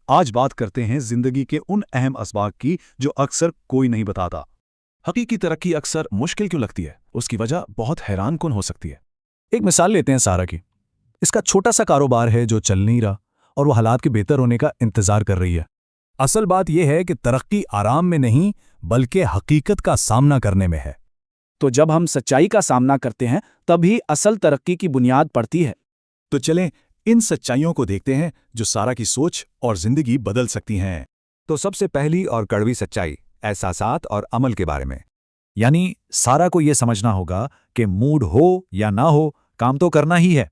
आज बात करते हैं जिंदगी के उन अहम असबाब की जो अक्सर कोई नहीं बताता। हकीकी तरक्की अक्सर मुश्किल क्यों लगती है, उसकी वजह बहुत हैरानकुन हो सकती है। एक मिसाल लेते हैं सारा की। इसका छोटा सा कारोबार है जो चल नहीं रहा और वो हालात के बेहतर होने का इंतजार कर रही है। असल बात यह है कि तरक्की आराम में नहीं बल्कि हकीकत का सामना करने में है। तो जब हम सच्चाई का सामना करते हैं तभी असल तरक्की की बुनियाद पड़ती है। तो चलें इन सच्चाइयों को देखते हैं जो सारा की सोच और जिंदगी बदल सकती हैं। तो सबसे पहली और कड़वी सच्चाई एहसासात और अमल के बारे में। यानी सारा को यह समझना होगा कि मूड हो या ना हो, काम तो करना ही है।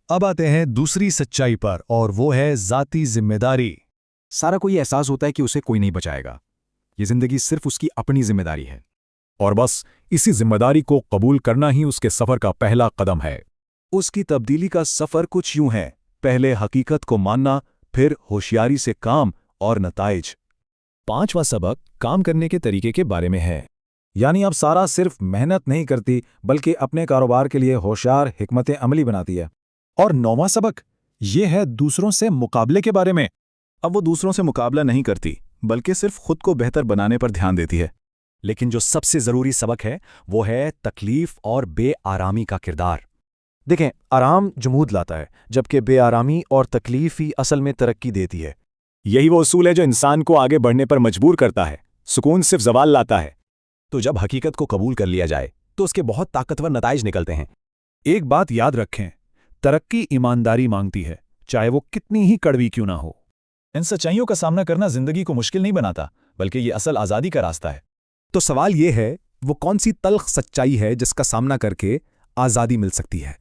अब आते हैं दूसरी सच्चाई पर और वो है ज़ाती जिम्मेदारी। सारा को ये एहसास होता है कि उसे कोई नहीं बचाएगा, ये जिंदगी सिर्फ उसकी अपनी जिम्मेदारी है। और बस इसी जिम्मेदारी को कबूल करना ही उसके सफर का पहला कदम है। उसकी तब्दीली का सफर कुछ यूं है, पहले हकीकत को मानना, फिर होशियारी से काम और नताइज। पांचवा सबक काम करने के तरीके के बारे में है। यानी अब सारा सिर्फ मेहनत नहीं करती बल्कि अपने कारोबार के लिए होशियार हिकमत अमली बनाती है। और नौवां सबक ये है दूसरों से मुकाबले के बारे में। अब वो दूसरों से मुकाबला नहीं करती बल्कि सिर्फ खुद को बेहतर बनाने पर ध्यान देती है। लेकिन जो सबसे जरूरी सबक है वो है तकलीफ और बेआरामी का किरदार। देखें, आराम जमूद लाता है जबकि बेआरामी और तकलीफ ही असल में तरक्की देती है। यही वो उसूल है जो इंसान को आगे बढ़ने पर मजबूर करता है। सुकून सिर्फ ज़वाल लाता है। तो जब हकीकत को कबूल कर लिया जाए तो उसके बहुत ताकतवर नताइज निकलते हैं। एक बात याद रखें, तरक्की ईमानदारी मांगती है, चाहे वो कितनी ही कड़वी क्यों ना हो। इन सच्चाइयों का सामना करना जिंदगी को मुश्किल नहीं बनाता बल्कि ये असल आज़ादी का रास्ता है। तो सवाल ये है, वो कौन सी तल्ख सच्चाई है जिसका सामना करके आज़ादी मिल सकती है?